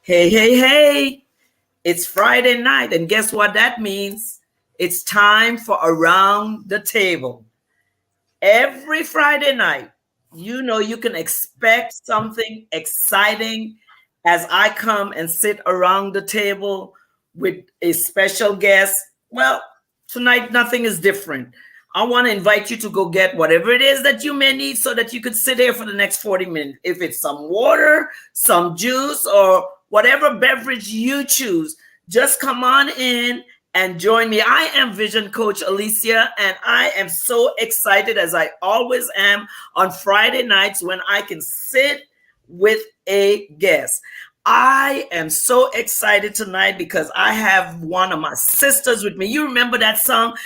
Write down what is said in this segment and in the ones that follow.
Hey, hey, hey. It's Friday night, and guess what that means? It's time for Around the Table. Every Friday night, you can expect something exciting as I come and sit around the table with a special guest. Well, tonight, nothing is different. I want to invite you to go get whatever it is that you may need so that you could sit here for the next 40 minutes. If it's some water, some juice, or whatever beverage you choose, just come on in and join me. I am Vision Coach Alicia, and I am so excited, as I always am, on Friday nights when I can sit with a guest. I am so excited tonight because I have one of my sisters with me. You remember that song?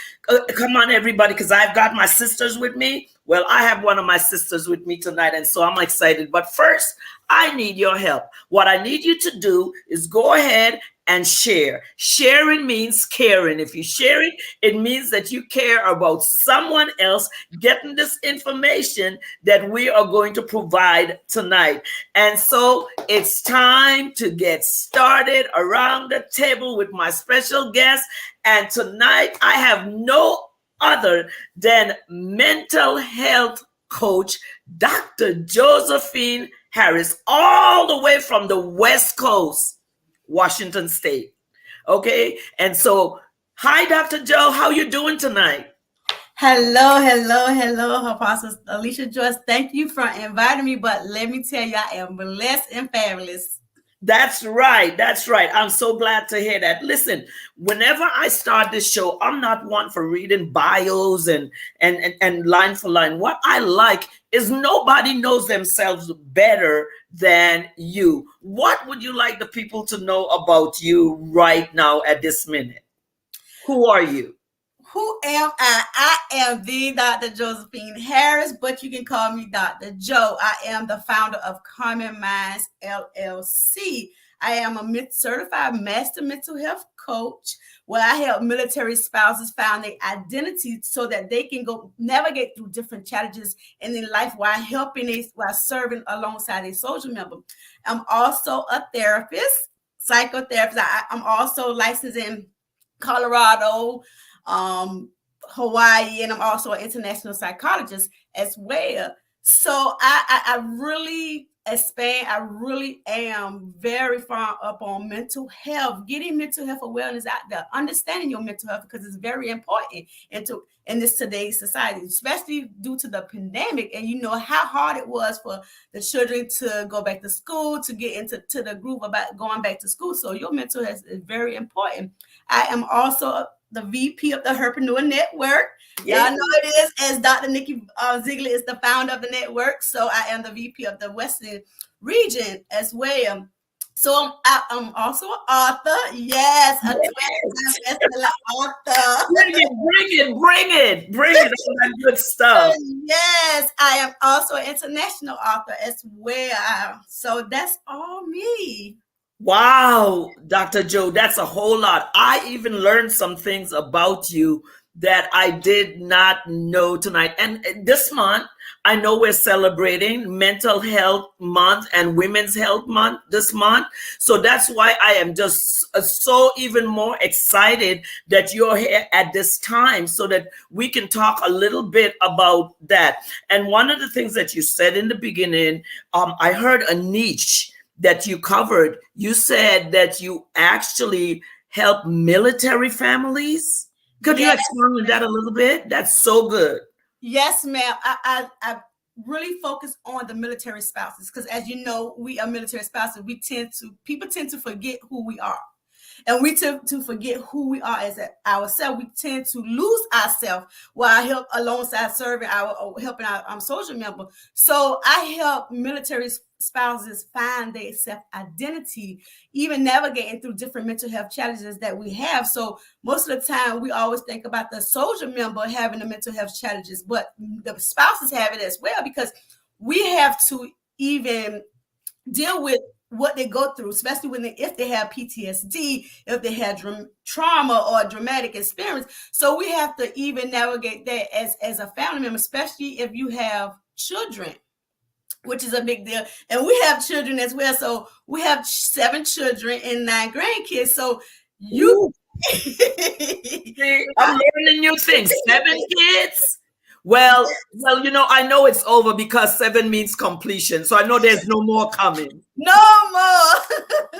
Come on, everybody, because I've got my sisters with me. Well, I have one of my sisters with me tonight, and so I'm excited. But first, I need your help. What I need you to do is go ahead and share. Sharing means caring. If you share it, it means that you care about someone else getting this information that we are going to provide tonight. And so it's time to get started around the table with my special guest. And tonight I have no other than mental health coach, Dr. Josephine Harris, all the way from the West Coast, Washington State. Okay. And so, hi, Dr. Joe. How you doing tonight? Hello, Apostle Alicia Joyce. Thank you for inviting me, but let me tell you, I am blessed and fabulous. That's right. That's right. I'm so glad to hear that. Listen, whenever I start this show, I'm not one for reading bios and line for line. What I like is nobody knows themselves better than you. What would you like the people to know about you right now at this minute? Who are you? Who am I? I am the Dr. Josephine Harris, but you can call me Dr. Joe. I am the founder of Common Minds LLC. I am a certified master mental health coach where I help military spouses find their identity so that they can go navigate through different challenges in their life while serving alongside a soldier member. I'm also a therapist, psychotherapist. I'm also licensed in Colorado, Hawaii, and I'm also an international psychologist as well. So I really expand. I really am very far up on mental health, getting mental health awareness out there, understanding your mental health because it's very important in this today's society, especially due to the pandemic. And you know how hard it was for the children to go back to school, to get into the groove about going back to school. So your mental health is very important. I am also the VP of the Herpreneur Network. Y'all know it is, as Dr. Nikki Ziegler is the founder of the network. So I am the VP of the Western region as well. So I'm also an author. Yes, a 20-time bestseller author. Bring it. All that good stuff. Yes, I am also an international author as well. So that's all me. Wow, Dr. Joe, that's a whole lot. I even learned some things about you that I did not know tonight. And this month, I know we're celebrating Mental Health Month and Women's Health Month this month. So that's why I am just so even more excited that you're here at this time so that we can talk a little bit about that. And one of the things that you said in the beginning, I heard a niche that you covered. You said that you actually help military families. Could you explain on that a little bit? That's so good. Yes, ma'am. I really focus on the military spouses because, as you know, we are military spouses. People tend to forget who we are. And we tend to forget who we are as ourselves. We tend to lose ourselves while I help alongside helping our soldier member. So I help military spouses find their self-identity, even navigating through different mental health challenges that we have. So most of the time, we always think about the soldier member having the mental health challenges, but the spouses have it as well because we have to even deal with what they go through, especially if they have PTSD, if they had trauma or dramatic experience. So we have to even navigate that as a family member, especially if you have children. which is a big deal. And we have children as well. So we have 7 children and 9 grandkids. So you Ooh, see, I'm learning new things. 7 kids. Well, I know it's over because 7 means completion. So I know there's no more coming. no more,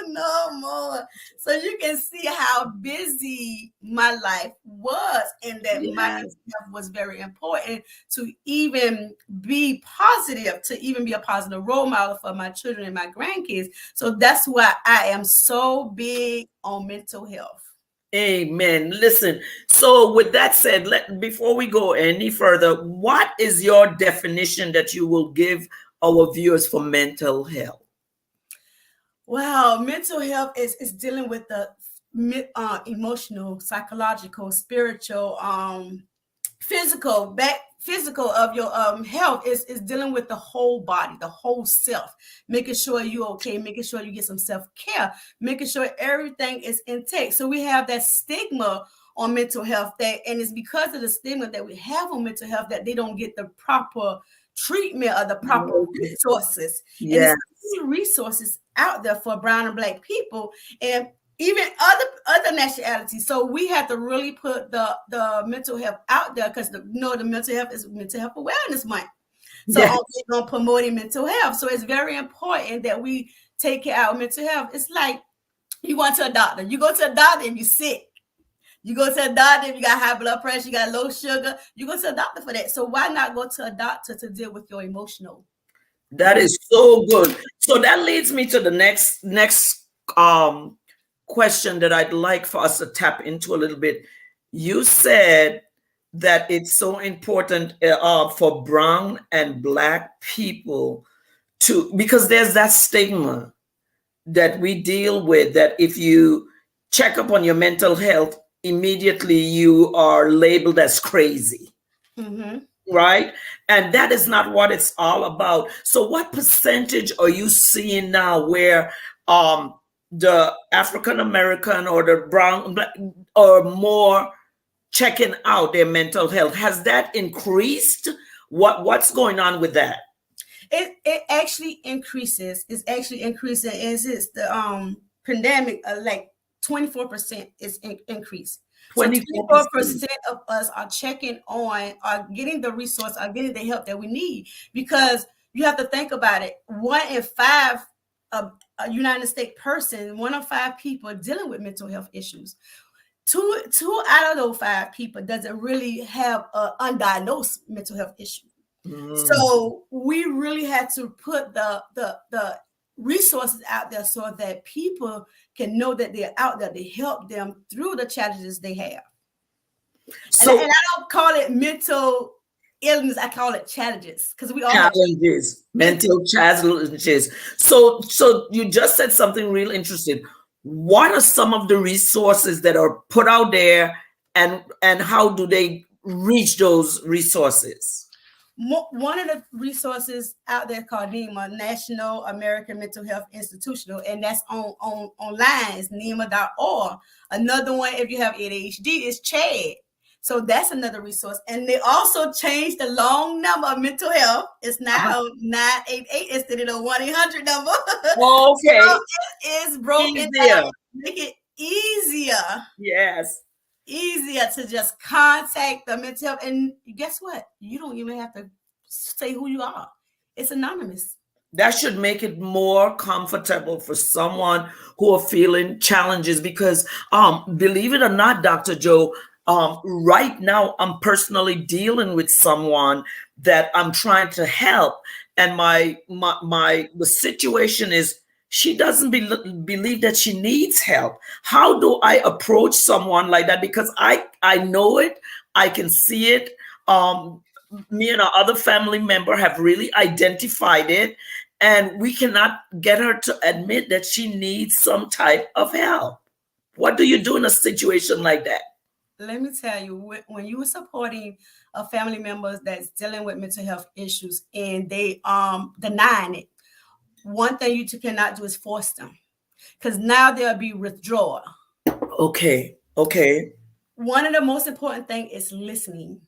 no more. So you can see how busy my life was, and that my Yes. mental health was very important to even be positive, to even be a positive role model for my children and my grandkids. So that's why I am so big on mental health. Amen. Listen, so with that said, before we go any further, what is your definition that you will give our viewers for mental health? Wow, mental health is dealing with the emotional, psychological, spiritual, physical of your health is dealing with the whole body, the whole self, making sure you're okay, making sure you get some self-care, making sure everything is intact. So we have that stigma on mental health, that and it's because of the stigma that we have on mental health that they don't get the proper treatment or the proper Okay. resources. And Yeah. it's resources out there for brown and black people, and even other nationalities. So we have to really put the mental health out there, because the mental health is Mental Health Awareness Month. So Yeah. on promoting mental health. So it's very important that we take care of our mental health. It's like you go to a doctor. You go to a doctor and you're sick. You go to a doctor if you got high blood pressure, you got low sugar. You go to a doctor for that. So why not go to a doctor to deal with your emotional? That is so good. So that leads me to the next um question that I'd like for us to tap into a little bit. You said that it's so important for brown and black people to, because there's that stigma that we deal with, that if you check up on your mental health, immediately you are labeled as crazy, Mm-hmm. right? And that is not what it's all about. So what percentage are you seeing now where um the African American or the brown black are more checking out their mental health? Has that increased? What's going on with that? It actually increases. It's actually increasing. Is it's the pandemic, like 24% is increase. So 24%. 24% of us are checking on, are getting the resource, are getting the help that we need, because you have to think about it. 1 in 5 of a United States person, 1 in 5 people are dealing with mental health issues. Two out of those 5 people doesn't really have an undiagnosed mental health issue. Mm. So we really had to put the resources out there so that people can know that they're out there to help them through the challenges they have. And So I don't call it mental illness, I call it challenges, because we all have challenges, challenges. mental challenges. So you just said something real interesting. What are some of the resources that are put out there, and how do they reach those resources? One of the resources out there called NEMA, National American Mental Health Institutional, and that's on online, is NEMA.org. Another one, if you have ADHD, is CHAD. So that's another resource. And they also changed the long number of mental health. It's Uh-huh. now 988 instead of the 1-800 number. Okay, So it is broken down, easier. make it easier Yes. easier to just contact the mental health. And guess what? You don't even have to say who you are. It's anonymous. That should make it more comfortable for someone who are feeling challenges, because believe it or not, Dr. Joe, right now I'm personally dealing with someone that I'm trying to help, and my the situation is she doesn't believe that she needs help. How do I approach someone like that? Because I know it, I can see it. Me and our other family member have really identified it, and we cannot get her to admit that she needs some type of help. What do you do in a situation like that? Let me tell you, when you were supporting a family members that's dealing with mental health issues and they denying it, one thing you cannot do is force them, because now there'll be withdrawal. Okay, okay, One of the most important thing is listening.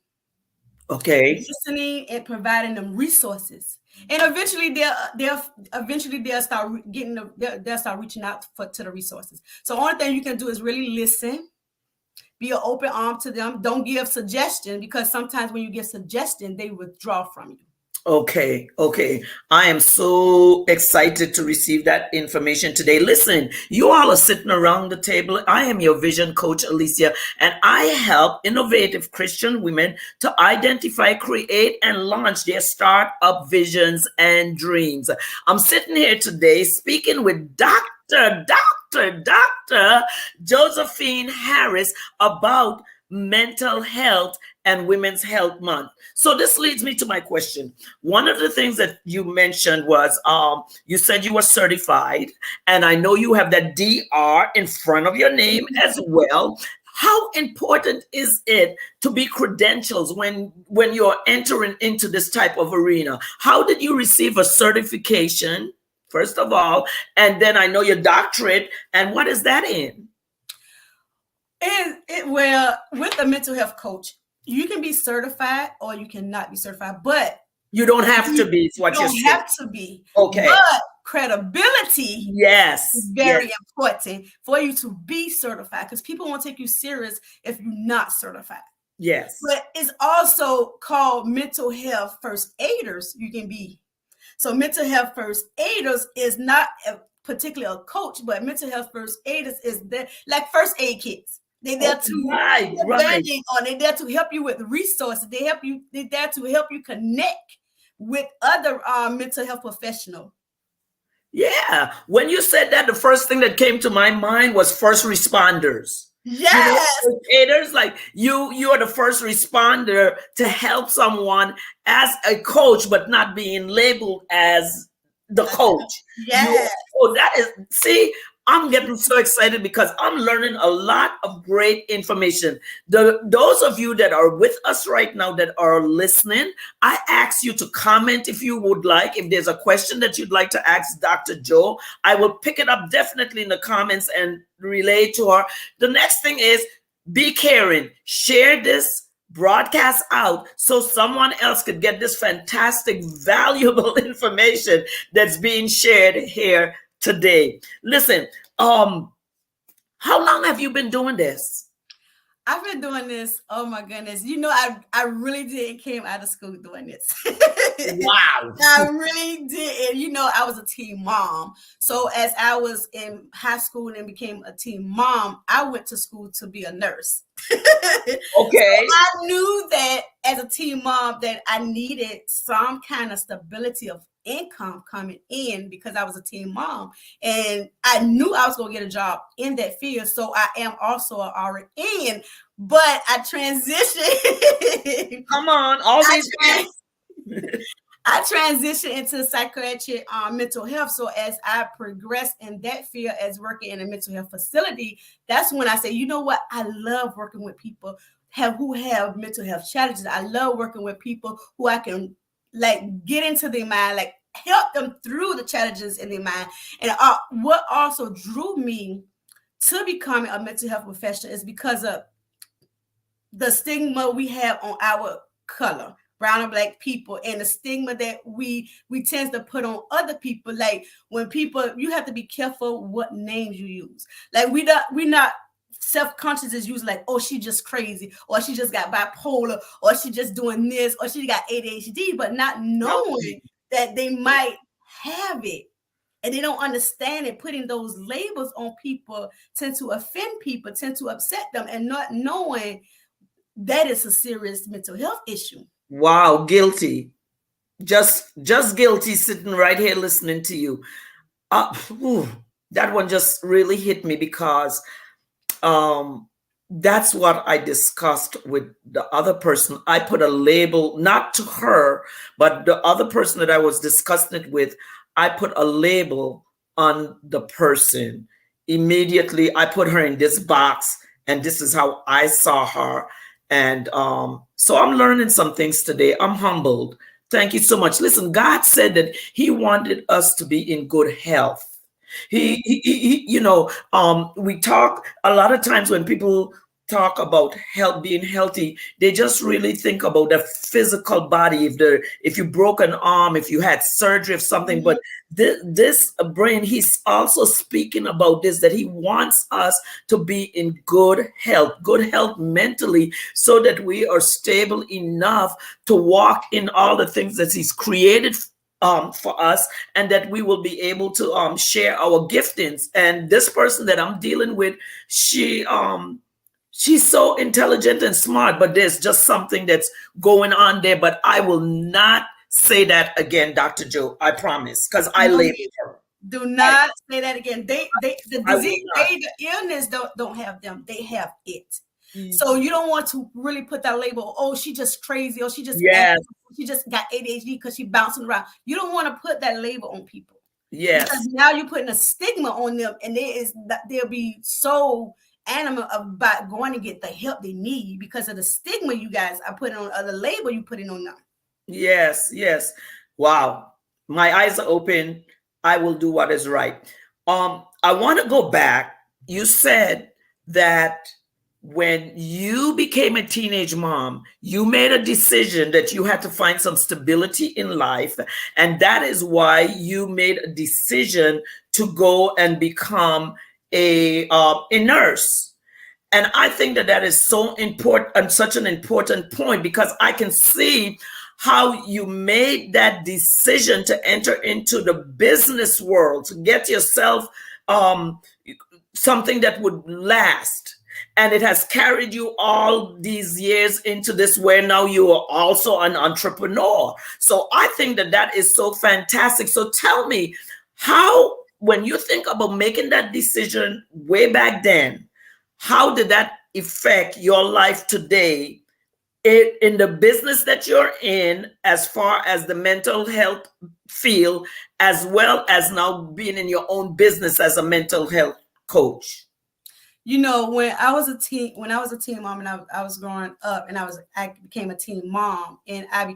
okay. Listening and providing them resources. And eventually they'll start getting they'll start reaching out to the resources. So only thing you can do is really listen, be an open arm to them. Don't give suggestion, because sometimes when you give suggestion, they withdraw from you. Okay, okay. I am so excited to receive that information today. Listen, you all are sitting around the table. I am your vision coach, Alicia, and I help innovative Christian women to identify, create, and launch their startup visions and dreams. I'm sitting here today speaking with Dr. Josephine Harris about mental health and Women's Health Month. So this leads me to my question. One of the things that you mentioned was you said you were certified, and I know you have that DR in front of your name as well. How important is it to be credentials when you're entering into this type of arena? How did you receive a certification, first of all, and then I know your doctorate, and what is that in? Well, with a mental health coach, you can be certified or you cannot be certified, but you don't have to be. Is what you're saying. You don't have to be. Okay. But credibility, yes, is very important for you to be certified, because people won't take you serious if you're not certified. Yes. But it's also called mental health first aiders. You can be. So mental health first aiders is not particularly a coach, but mental health first aiders is like first aid kits. They're there to right. They're there to help you with resources. They're there to help you connect with other mental health professionals. Yeah. When you said that, the first thing that came to my mind was first responders. Yes. Aiders, like you are the first responder to help someone as a coach, but not being labeled as the coach. Yes. That is, see, I'm getting so excited because I'm learning a lot of great information. Those of you that are with us right now that are listening, I ask you to comment if you would like. If there's a question that you'd like to ask Dr. Joe, I will pick it up definitely in the comments and relay to her. The next thing is be caring. Share this broadcast out so someone else could get this fantastic, valuable information that's being shared here today. Listen, how long have you been doing this? I've been doing this. Oh my goodness. I really did came out of school doing this. Wow. I really did. And I was a teen mom. So as I was in high school and became a teen mom, I went to school to be a nurse. Okay. So I knew that as a teen mom that I needed some kind of stability of income coming in, because I was a teen mom, and I knew I was going to get a job in that field. So I am also an RN, but I transitioned. Come on, all these. I transitioned into psychiatric mental health. So as I progressed in that field as working in a mental health facility, that's when I said, you know what? I love working with people who have mental health challenges. I love working with people who I can get into their mind, help them through the challenges in their mind. And what also drew me to becoming a mental health professional is because of the stigma we have on our color, brown and black people, and the stigma that we tend to put on other people. Like when people, you have to be careful what names you use. Like we're not self-conscious is used like, oh, she just crazy, or she just got bipolar, or she just doing this, or she got ADHD, but not knowing that they might have it. And they don't understand it. Putting those labels on people tend to offend people, tend to upset them, and not knowing that is a serious mental health issue. Wow, guilty. Just guilty sitting right here listening to you. That one just really hit me because that's what I discussed with the other person. I put a label, not to her, but the other person that I was discussing it with, I put a label on the person. Immediately, I put her in this box, and this is how I saw her. And so I'm learning some things today. I'm humbled. Thank you so much. Listen, God said that He wanted us to be in good health. He we talk a lot of times when people talk about health, being healthy, they just really think about the physical body. If you broke an arm, if you had surgery of something, Mhm. but this brain, he's also speaking about this, that he wants us to be in good health mentally, so that we are stable enough to walk in all the things that he's created for us, and that we will be able to share our giftings. And this person that I'm dealing with, she's so intelligent and smart, but there's just something that's going on there. But I will not say that again, Dr. Joe. I promise, because I No, labeled her. do I, not say that again. They the I will disease, not. the illness don't have them. They have it. Mm. So you don't want to really put that label. Oh, she just crazy. Oh, she just Yes, acting. She just got ADHD because she bouncing around. You don't want to put that label on people, because yes, now you're putting a stigma on them, and they'll be so animal about going to get the help they need because of the stigma you guys are putting on, the label you putting on them. yes, yes. Wow. My eyes are open. I will do what is right. I want to go back. You said that when you became a teenage mom, you made a decision that you had to find some stability in life. And that is why you made a decision to go and become a nurse. And I think that that is so important, and such an important point, because I can see how you made that decision to enter into the business world, to get yourself um, something that would last. And it has carried you all these years into this, where now you are also an entrepreneur. So I think that that is so fantastic. So tell me, how, when you think about making that decision way back then, how did that affect your life today, in the business that you're in, as far as the mental health field, as well as now being in your own business as a mental health coach? You know, when I was a teen mom, and I was growing up, and I became a teen mom, and I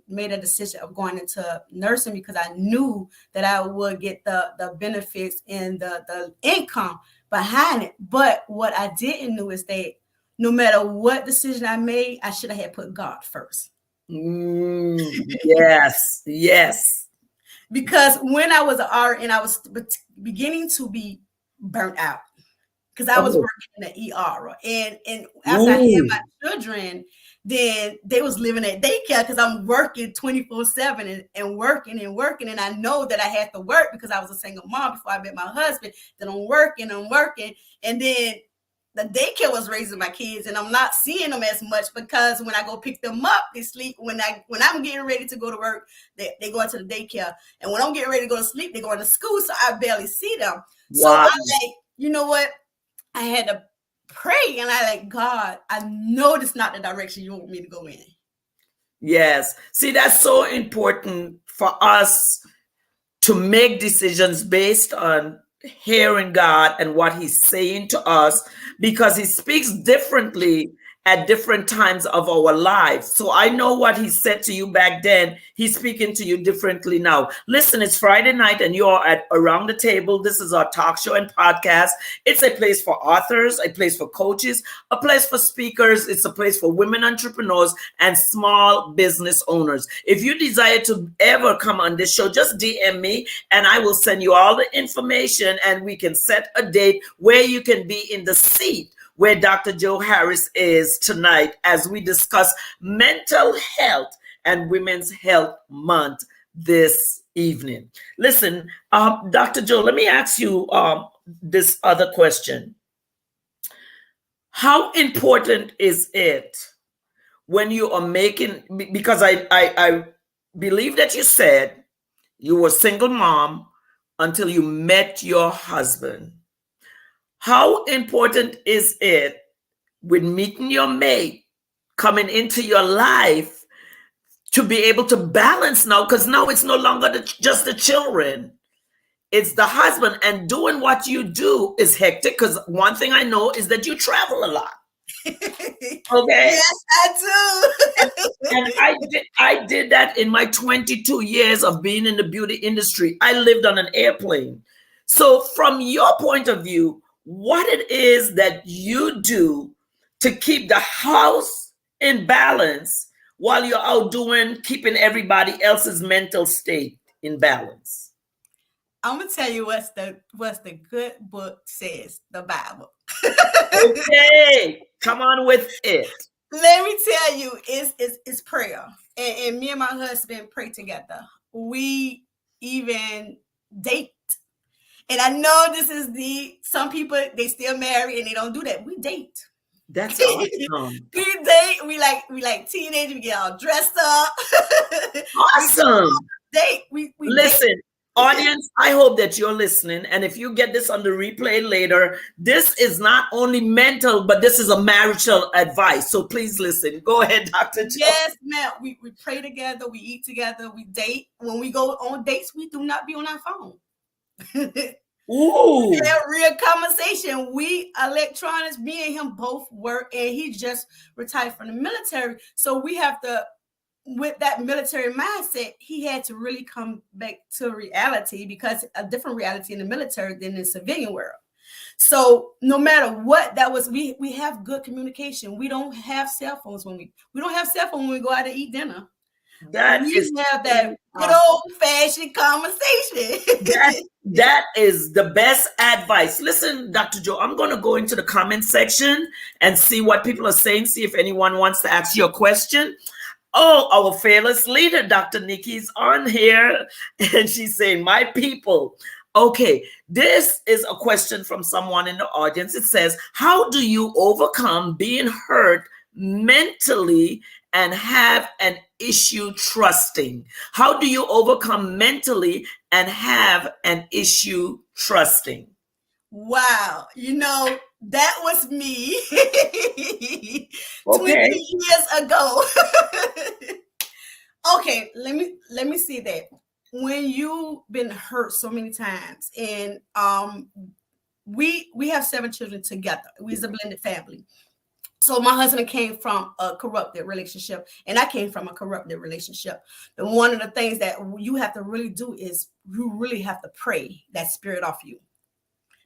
made a decision of going into nursing, because I knew that I would get the benefits and the income behind it. But what I didn't know is that no matter what decision I made, I should have had put God first. Yes, yes. Because when I was an RN, and I was beginning to be burnt out, because I was Oh, working in the ER, and after I had ooh, my children, then they was living at daycare, because I'm working 24/7, and working and working, and I know that I had to work because I was a single mom before I met my husband. Then I'm working, and then the daycare was raising my kids, and I'm not seeing them as much, because when I go pick them up, they sleep. When I'm getting ready to go to work, they go into the daycare, and when I'm getting ready to go to sleep, they go to school, so I barely see them. So wow. I'm like, you know what? I had to pray, and I like, God, I know this is not the direction you want me to go in. Yes. See, that's so important for us to make decisions based on hearing God and what He's saying to us, because He speaks differently at different times of our lives. So I know what He said to you back then, He's speaking to you differently now. Listen, it's Friday night and you're at Around the Table. This is our talk show and podcast. It's a place for authors, a place for coaches, a place for speakers. It's a place for women entrepreneurs and small business owners. If you desire to ever come on this show, just DM me and I will send you all the information, and we can set a date where you can be in the seat where Dr. Joe Harris is tonight, as we discuss mental health and Women's Health Month this evening. Listen, Dr. Joe, let me ask you this other question. How important is it when you are making, because I believe that you said you were a single mom until you met your husband. How important is it with meeting your mate coming into your life to be able to balance now? Because now it's no longer just the children, it's the husband, and doing what you do is hectic. Because one thing I know is that you travel a lot. Okay. Yes, I And do. I did that in my 22 years of being in the beauty industry. I lived on an airplane. So from your point of view, what it is that you do to keep the house in balance while you're out doing keeping everybody else's mental state in balance? I'm gonna tell you what's the good book says, the Bible. Okay, come on with it. Let me tell you, it's prayer. And me and my husband pray together. We even date. And I know this is some people, they still marry and they don't do that. We date. That's awesome. We date. We like teenagers. We get all dressed up. We Awesome. date. We date. Listen, audience, I hope that you're listening. And if you get this on the replay later, this is not only mental, but this is a marital advice. So please listen. Go ahead, Dr. Joe. Yes, man. We pray together. We eat together. We date. When we go on dates, we do not be on our phone. Ooh. We have real conversation. We electronics, me and him both work, and he just retired from the military. So we have to, with that military mindset, he had to really come back to reality, because a different reality in the military than in the civilian world. So no matter what, that was we have good communication. We don't have cell phones when we don't have cell phone when we go out to eat dinner. We have that good old fashioned conversation. That is the best advice. Listen, Dr. Joe, I'm going to go into the comment section and see what people are saying, see if anyone wants to ask you a question. Oh, our fearless leader, Dr. Nikki's on here, and she's saying, my people. Okay, this is a question from someone in the audience. It says, how do you overcome being hurt mentally and have an issue trusting? How do you overcome mentally and have an issue trusting? Wow, that was me Okay. 20 years ago. Okay, let me see that. When you've been hurt so many times, and we have 7 children together. We're a blended family. So my husband came from a corrupted relationship, and I came from a corrupted relationship. And one of the things that you have to really do is you really have to pray that spirit off you.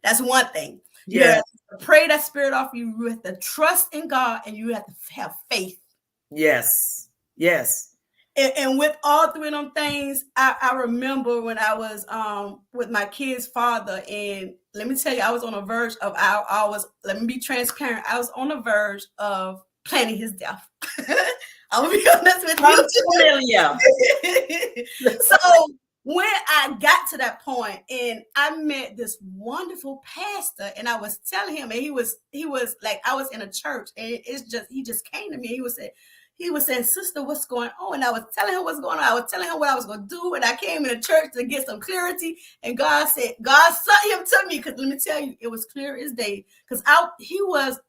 That's one thing. You have to pray that spirit off you. You have to trust in God, and you have to have faith. Yes. Yes. And with all 3 of them things, I remember when I was with my kid's father, and let me tell you, I was on a verge of, let me be transparent, I was on the verge of planning his death. I'm gonna be honest with you. So when I got to that point, and I met this wonderful pastor, and I was telling him, and he was like, I was in a church, and he just came to me. He was saying, sister, what's going on? And I was telling him what's going on. I was telling him what I was going to do. And I came in the church to get some clarity. And God sent him to me. Because let me tell you, it was clear as day. Because he was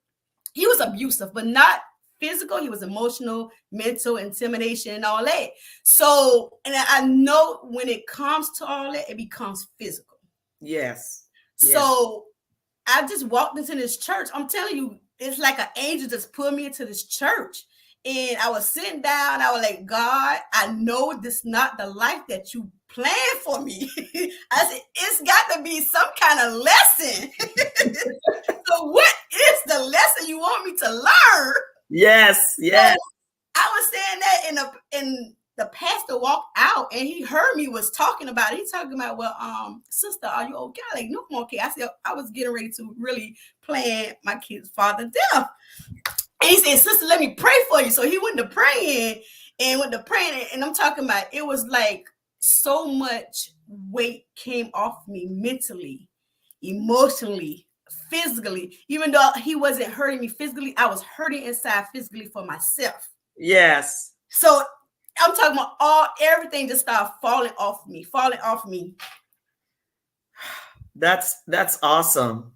abusive, but not physical. He was emotional, mental, intimidation, and all that. So, and I know when it comes to all that, it becomes physical. Yes. So I just walked into this church. I'm telling you, it's like an angel just pulled me into this church. And I was sitting down. I was like, God, I know this is not the life that you planned for me. I said, it's got to be some kind of lesson. So what is the lesson you want me to learn? Yes. Yes. So I was saying that, and the pastor walked out, and he heard me was talking about it. He's talking about, well, sister, are you okay? I'm like, no, I'm okay. I said, I was getting ready to really plan my kid's father's death. And he said, sister, let me pray for you. So he went to praying, and I'm talking about, it was like so much weight came off me mentally, emotionally, physically. Even though he wasn't hurting me physically, I was hurting inside physically for myself. Yes. So I'm talking about everything just started falling off me. That's awesome.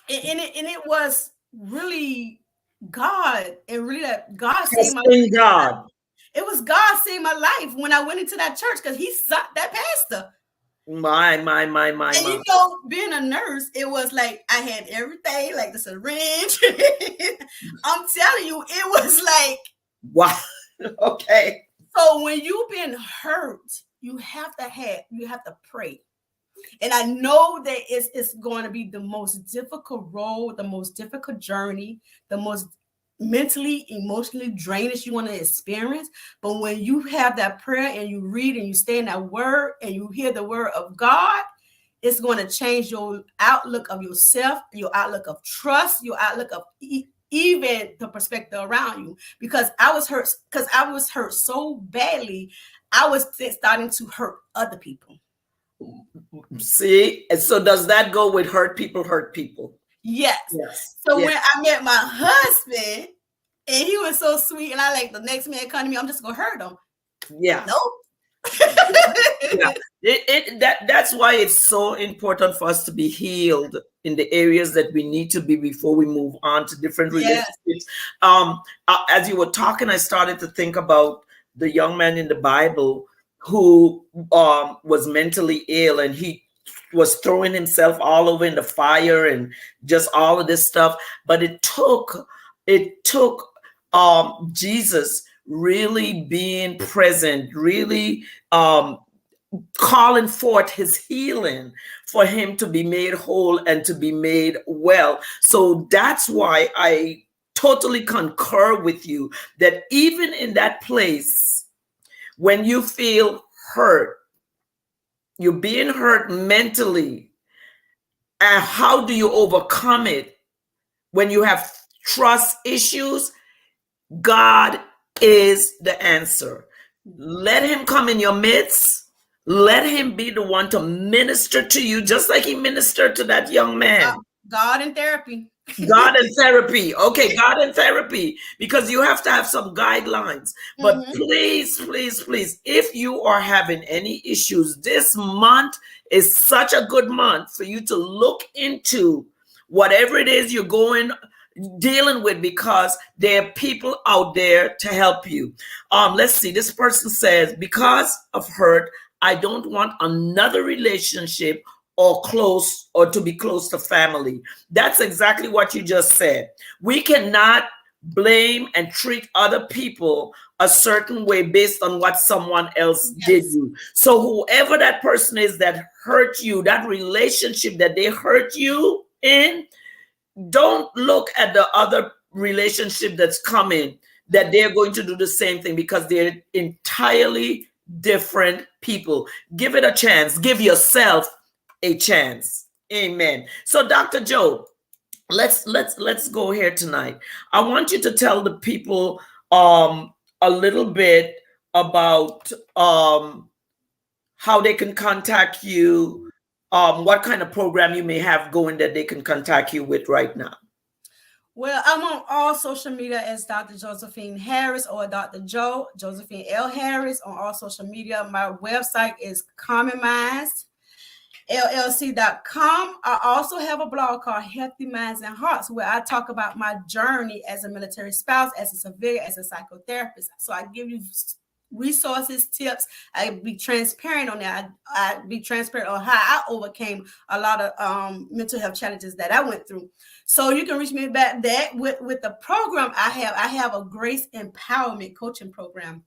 And it was really God, and really that God saved my life. God. It was God saved my life when I went into that church, because he sucked that pastor. My. And being a nurse, it was like I had everything, like the syringe. I'm telling you, it was like, wow. Okay. So when you've been hurt, you have to pray. And I know that it's going to be the most difficult road, the most difficult journey, the most mentally, emotionally drainage you want to experience. But when you have that prayer and you read and you stay in that word and you hear the word of God, it's going to change your outlook of yourself, your outlook of trust, your outlook of even the perspective around you. Because I was hurt so badly, I was starting to hurt other people. See, and so does that go with hurt people? Hurt people. Yes. Yes. So Yes. when I met my husband, and he was so sweet, and I like the next man come to me, I'm just gonna hurt him. Yeah. Nope. Yeah. That's why it's so important for us to be healed in the areas that we need to be before we move on to different Yes. relationships. As you were talking, I started to think about the young man in the Bible who was mentally ill, and he was throwing himself all over in the fire and just all of this stuff. But it took Jesus really being present, really calling forth his healing for him to be made whole and to be made well. So that's why I totally concur with you that even in that place, when you feel hurt, you're being hurt mentally, and how do you overcome it when you have trust issues? God is the answer. Let him come in your midst. Let him be the one to minister to you, just like he ministered to that young man. God in therapy. God and therapy. Okay, God and therapy, because you have to have some guidelines. But please, please, please, if you are having any issues, this month is such a good month for you to look into whatever it is you're dealing with, because there are people out there to help you. Let's see. This person says, because of hurt, I don't want another relationship or to be close to family. That's exactly what you just said. We cannot blame and treat other people a certain way based on what someone else did you. So whoever that person is that hurt you, that relationship that they hurt you in, don't look at the other relationship that's coming that they're going to do the same thing, because they're entirely different people. Give it a chance. Give yourself a chance. Amen. So Dr. Joe, let's go here tonight. I want you to tell the people a little bit about how they can contact you, what kind of program you may have going that they can contact you with right now. Well, I'm on all social media as Dr. Josephine Harris or Dr. Josephine L. Harris on all social media. My website is Common Minds. LLC.com. I also have a blog called Healthy Minds and Hearts, where I talk about my journey as a military spouse, as a civilian, as a psychotherapist. So I give you resources, tips. I be transparent on that. I be transparent on how I overcame a lot of mental health challenges that I went through. So you can reach me back that with the program I have a grace empowerment coaching program,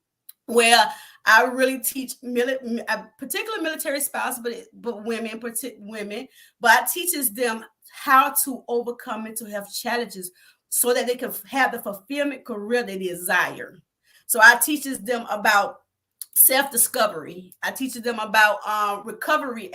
where I really teach particular military spouse, but women, but I teaches them how to overcome mental health challenges so that they can have the fulfillment career they desire. So I teaches them about self-discovery. I teach them about recovery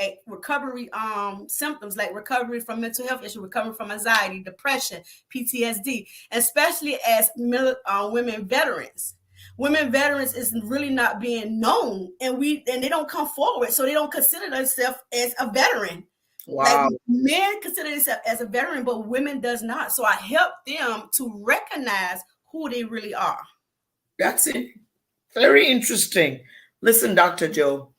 symptoms, like recovery from mental health issues, recovery from anxiety, depression, PTSD, especially as women veterans. Women veterans is really not being known, and they don't come forward, so they don't consider themselves as a veteran. Wow. Like men consider themselves as a veteran, but women does not. So I help them to recognize who they really are. That's it. Very interesting. Listen, Dr. Joe,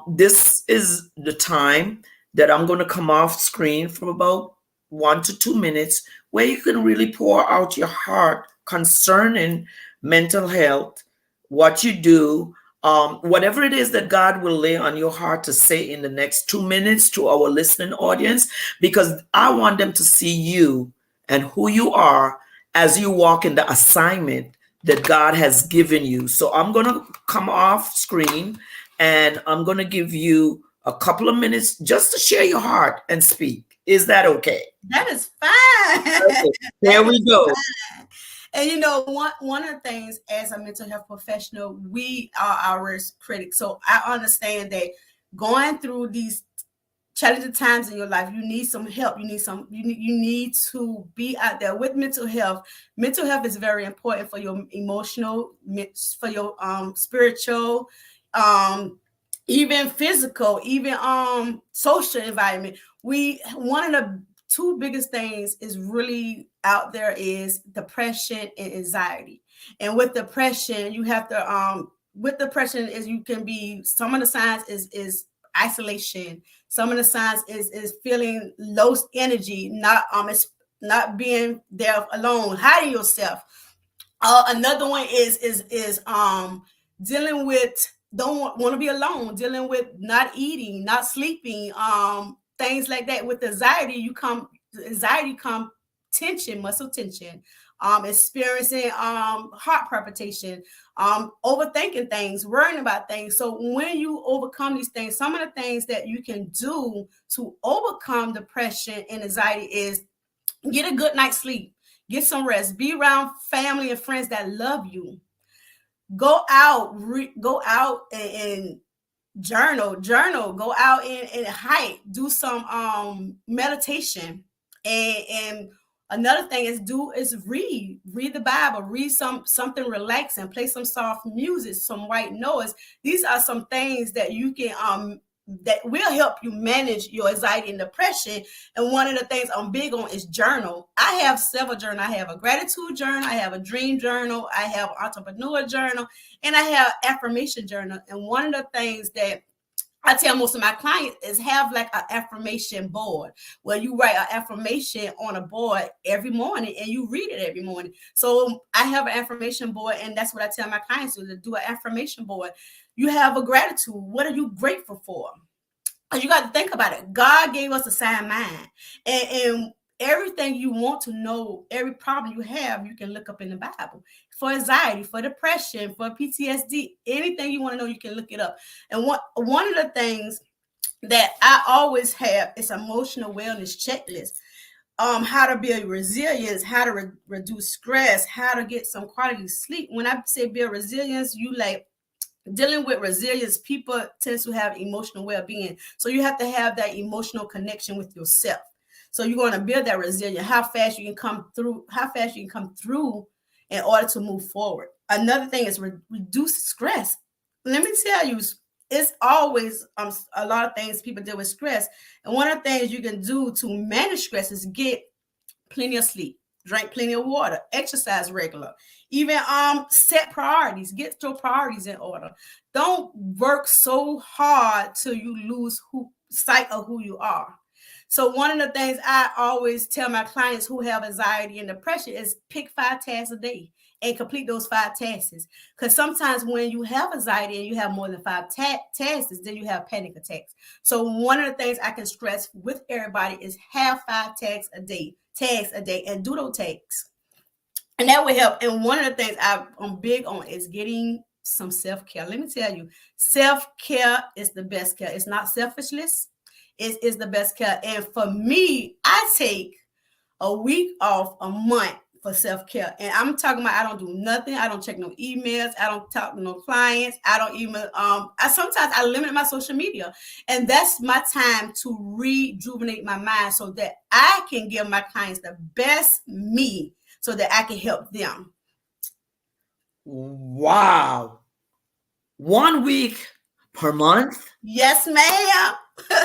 this is the time that I'm going to come off screen for about 1 to 2 minutes, where you can really pour out your heart concerning mental health, what you do, whatever it is that God will lay on your heart to say in the next 2 minutes to our listening audience, because I want them to see you and who you are as you walk in the assignment that God has given you. So I'm going to come off screen and I'm going to give you a couple of minutes just to share your heart and speak. Is that okay? That is fine. Okay. There That we is go. fine. And you know, one of the things as a mental health professional, we are our worst critics. So I understand that going through these challenging times in your life, you need some help. You need to be out there with mental health. Mental health is very important for your emotional, for your spiritual, um even physical, even social environment. We One of the two biggest things is really out there is depression and anxiety. And with depression, you have to with depression is you can be some of the signs is isolation. Some of the signs is feeling low energy, it's not being there alone, hiding yourself. Another one is dealing with don't want to be alone, dealing with not eating, not sleeping, things like that. With anxiety come tension, muscle tension, experiencing heart palpitation, overthinking things, worrying about things. So when you overcome these things, some of the things that you can do to overcome depression and anxiety is get a good night's sleep, get some rest, be around family and friends that love you. Go out and journal, go out and hike, do some meditation. And another thing is read the Bible, read something relaxing, play some soft music, some white noise. These are some things that you can that will help you manage your anxiety and depression. And one of the things I'm big on is journal. I have several journals. I have a gratitude journal, I have a dream journal, I have an entrepreneur journal, and I have affirmation journal. And one of the things that I tell most of my clients is have like an affirmation board where you write an affirmation on a board every morning and you read it every morning. So I have an affirmation board, and that's what I tell my clients to do an affirmation board. You have a gratitude. What are you grateful for? You got to think about it. God gave us a sound mind, and everything you want to know, every problem you have, you can look up in the Bible. For anxiety, for depression, for PTSD, anything you want to know, you can look it up. And one of the things that I always have is emotional wellness checklist. How to build resilience, how to reduce stress, how to get some quality sleep. When I say build resilience, you like dealing with resilience, people tend to have emotional well-being. So you have to have that emotional connection with yourself. So you're going to build that resilience, how fast you can come through in order to move forward. Another thing is reduce stress. Let me tell you, it's always a lot of things people deal with stress. And one of the things you can do to manage stress is get plenty of sleep, drink plenty of water, exercise regular, even set priorities, get your priorities in order. Don't work so hard till you lose sight of who you are. So one of the things I always tell my clients who have anxiety and depression is pick 5 tasks a day and complete those 5 tasks. Because sometimes when you have anxiety and you have more than 5 tasks, then you have panic attacks. So one of the things I can stress with everybody is have 5 tasks a day, and do those tasks. And that will help. And one of the things I'm big on is getting some self-care. Let me tell you, self-care is the best care. It's not selfishness. It is the best care. And for me, I take a week off a month for self-care. And I'm talking about I don't do nothing. I don't check no emails. I don't talk to no clients. I don't even sometimes I limit my social media. And that's my time to rejuvenate my mind so that I can give my clients the best me so that I can help them. Wow. 1 week per month? Yes, ma'am.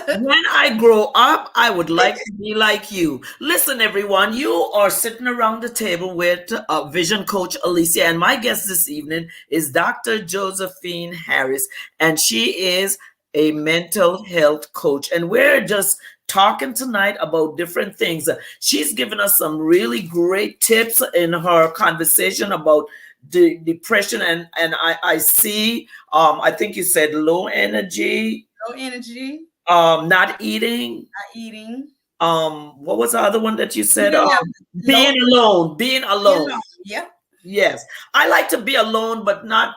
When I grow up, I would like to be like you. Listen, everyone, you are sitting around the table with Vision Coach Alicia, and my guest this evening is Dr. Josephine Harris, and she is a mental health coach. And we're just talking tonight about different things. She's given us some really great tips in her conversation about the depression, and I see, I think you said low energy, No energy, not eating, not eating. what was the other one that you You said? can have low Being energy. alone. Yeah. Yes, I like to be alone, but not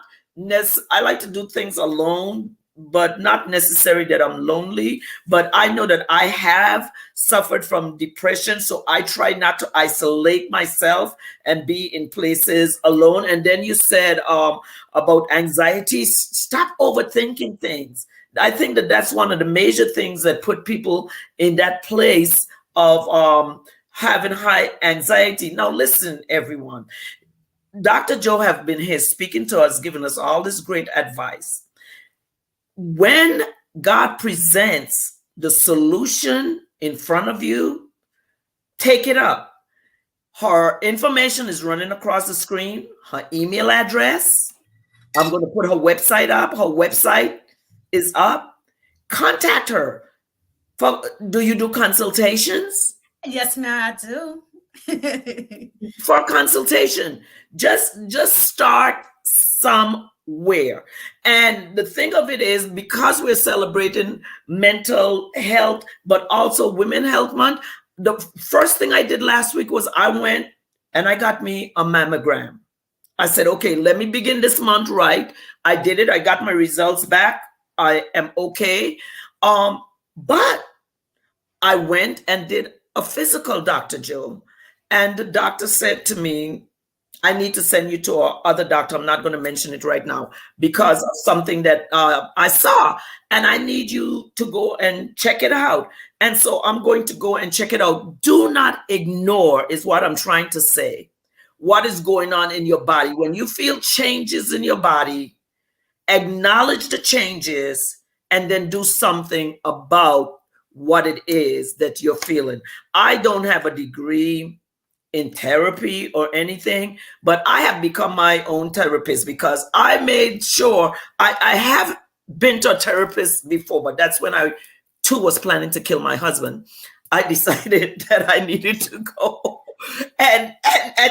I like to do things alone, but not necessarily that I'm lonely. But I know that I have suffered from depression. So I try not to isolate myself and be in places alone. And then you said about anxiety. Stop overthinking things. I think that that's one of the major things that put people in that place of having high anxiety. Now, listen, everyone. Dr. Joe have been here speaking to us, giving us all this great advice. When God presents the solution in front of you, take it up. Her information is running across the screen, her email address. I'm going to put her website up. Her website is up. Contact her. Do you do consultations? Yes, ma'am, I do. For consultation, just start somewhere. And the thing of it is, because we're celebrating mental health but also Women Health Month, the first thing I did last week was I went and I got me a mammogram. I said, okay, let me begin this month right. I did it. I got my results back. I am okay. But I went and did a physical, Dr. Joe. And the doctor said to me, I need to send you to our other doctor. I'm not going to mention it right now because of something that I saw. And I need you to go and check it out. And so I'm going to go and check it out. Do not ignore, is what I'm trying to say, what is going on in your body. When you feel changes in your body, acknowledge the changes and then do something about what it is that you're feeling. I don't have a degree in therapy or anything, but I have become my own therapist because I made sure I have been to a therapist before, but that's when I too was planning to kill my husband. I decided that I needed to go and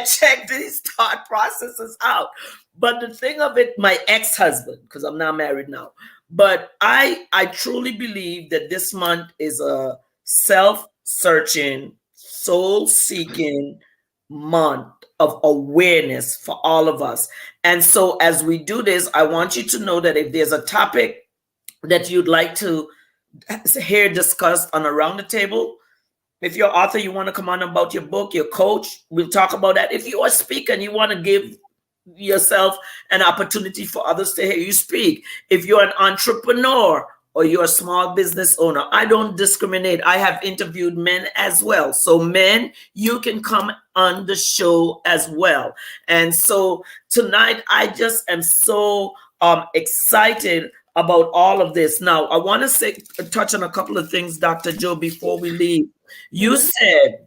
check these thought processes out. But the thing of it, my ex-husband, because I'm not married now, but I truly believe that this month is a self-searching, soul-seeking month of awareness for all of us. And so as we do this, I want you to know that if there's a topic that you'd like to hear discussed on Around the Table, if you're author, you want to come on about your book, your coach, we'll talk about that. If you're a speaker and you want to give yourself an opportunity for others to hear you speak, if you're an entrepreneur or you're a small business owner, I don't discriminate. I have interviewed men as well. So men, you can come on the show as well. And so tonight, I just am so excited about all of this. Now, I want to touch on a couple of things, Dr. Joe, before we leave. You said,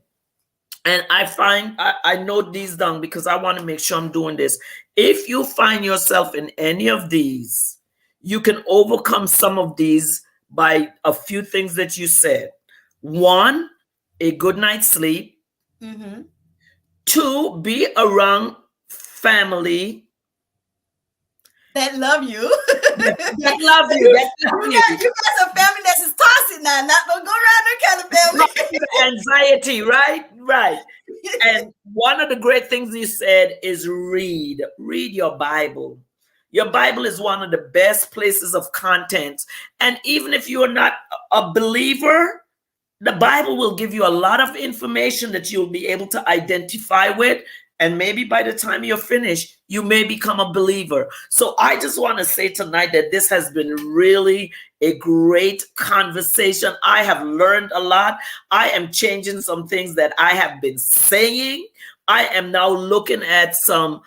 and I note these down because I want to make sure I'm doing this. If you find yourself in any of these, you can overcome some of these by a few things that you said. One, a good night's sleep. Mm-hmm. Two, be around family that love you. that love you. That love you. You got some family that's just toxic now. Not gonna go around that kind of family. Anxiety, right? Right. And one of the great things you said is read. Read your Bible. Your Bible is one of the best places of content. And even if you are not a believer, the Bible will give you a lot of information that you'll be able to identify with. And maybe by the time you're finished, you may become a believer. So I just want to say tonight that this has been really a great conversation. I have learned a lot. I am changing some things that I have been saying. I am now looking at some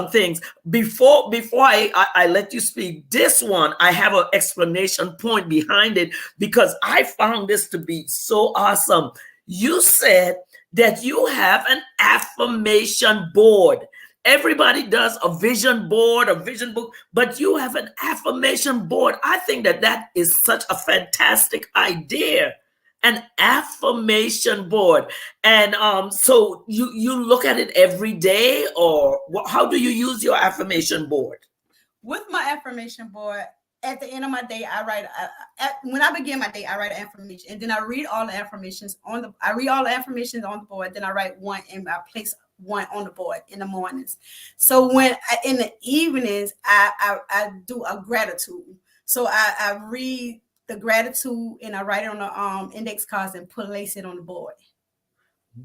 things. Before I let you speak, this one, I have an explanation point behind it because I found this to be so awesome. You said that you have an affirmation board. Everybody does a vision board, a vision book, but you have an affirmation board. I think that is such a fantastic idea. An affirmation board. And so you look at it every day, or how do you use your affirmation board? With my affirmation board, at the end of my day, I write. When I begin my day, I write an affirmation, and then I read all the affirmations on the. I read all the affirmations on the board. Then I write one, and I place one on the board in the mornings. So in the evenings, I do a gratitude. So I read the gratitude and I write it on the index cards and place it on the board.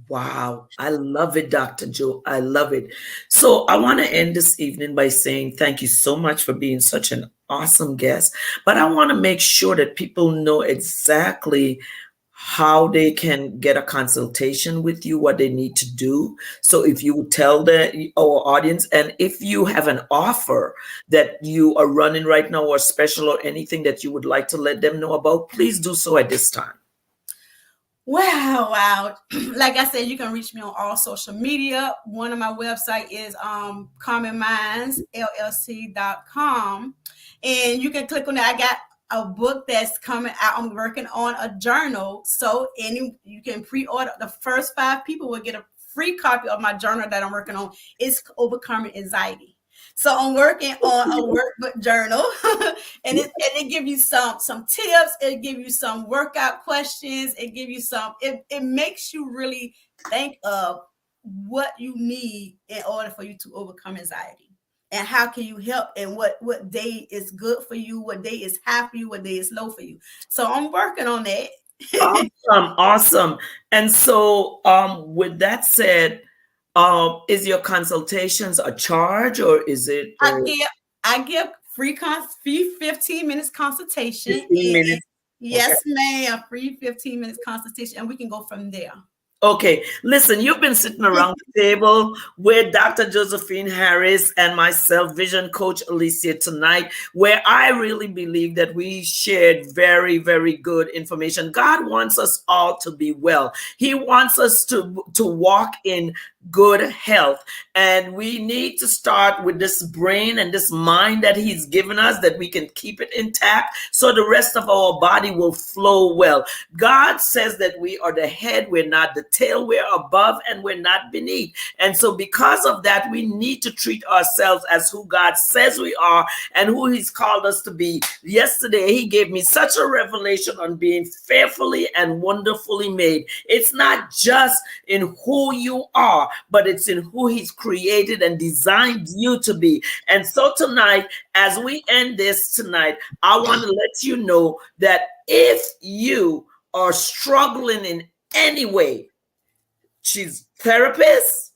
Wow, I love it, Dr. Joe. I love it. So I want to end this evening by saying thank you so much for being such an awesome guest. But I want to make sure that people know exactly how they can get a consultation with you, what they need to do. So if you would tell our audience, and if you have an offer that you are running right now or special or anything that you would like to let them know about, please do so at this time. Wow. Like I said, you can reach me on all social media. One of my website is commonmindsllc.com. And you can click on that. I got a book that's coming out. I'm working on a journal. So you can pre-order. The first 5 people will get a free copy of my journal that I'm working on. It's Overcoming Anxiety. So I'm working on a workbook journal, and it give you some tips. It give you some workout questions. It give you it makes you really think of what you need in order for you to overcome anxiety, and how can you help, and what day is good for you, what day is high for you, what day is low for you. So I'm working on that. Awesome. And so with that said, is your consultations a charge, or is it? I give free 15 minutes consultation. 15 minutes. Yes, okay. Ma'am. Free 15 minutes consultation, and we can go from there. Okay, listen, you've been sitting around the table with Dr. Josephine Harris and myself, Vision Coach Alicia, tonight, where I really believe that we shared very, very good information. God wants us all to be well. He wants us to walk in good health. And we need to start with this brain and this mind that he's given us, that we can keep it intact so the rest of our body will flow well. God says that we are the head, we're not the tail, we're above and we're not beneath. And so because of that, we need to treat ourselves as who God says we are and who he's called us to be. Yesterday, he gave me such a revelation on being fearfully and wonderfully made. It's not just in who you are, but it's in who he's created and designed you to be. And so tonight, as we end this tonight, I want to let you know that if you are struggling in any way, she's a therapist.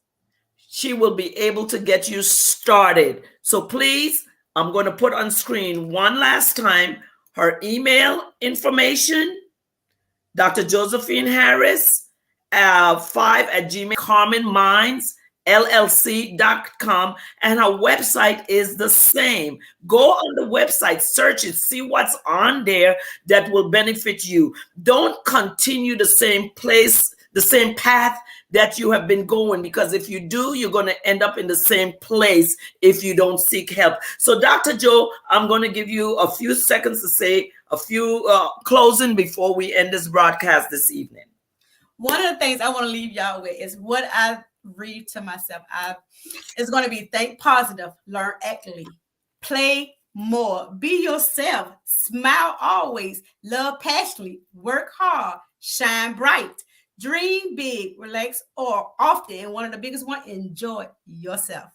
She will be able to get you started. So please, I'm going to put on screen one last time her email information, Dr. Josephine Harris, 5@gmail, commonmindsllc.com, and her website is the same. Go on the website, search it, see what's on there that will benefit you. Don't continue the same place, the same path that you have been going, because if you do, you're going to end up in the same place if you don't seek help. So Dr. Joe, I'm going to give you a few seconds to say a few closing before we end this broadcast this evening. One of the things I want to leave y'all with is what I read to myself. It's going to be think positive, learn actively, play more, be yourself, smile always, love passionately, work hard, shine bright, dream big, relax, or often, and one of the biggest one, enjoy yourself.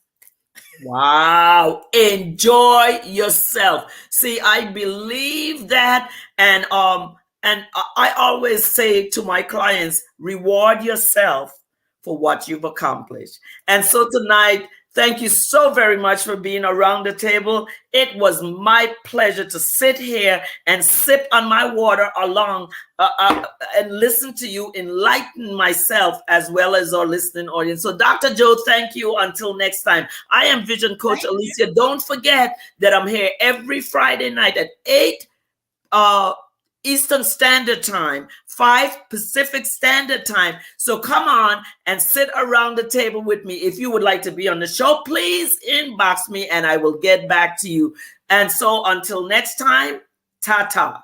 Wow. Enjoy yourself. See, I believe that. And I always say to my clients, reward yourself for what you've accomplished. And so tonight, thank you so very much for being around the table. It was my pleasure to sit here and sip on my water along and listen to you, enlighten myself as well as our listening audience. So Dr. Joe, thank you. Until next time, I am Vision Coach Alicia. Don't forget that I'm here every Friday night at 8 Eastern Standard Time, 5 Pacific Standard Time. So come on and sit around the table with me. If you would like to be on the show, please inbox me and I will get back to you. And so until next time, ta-ta.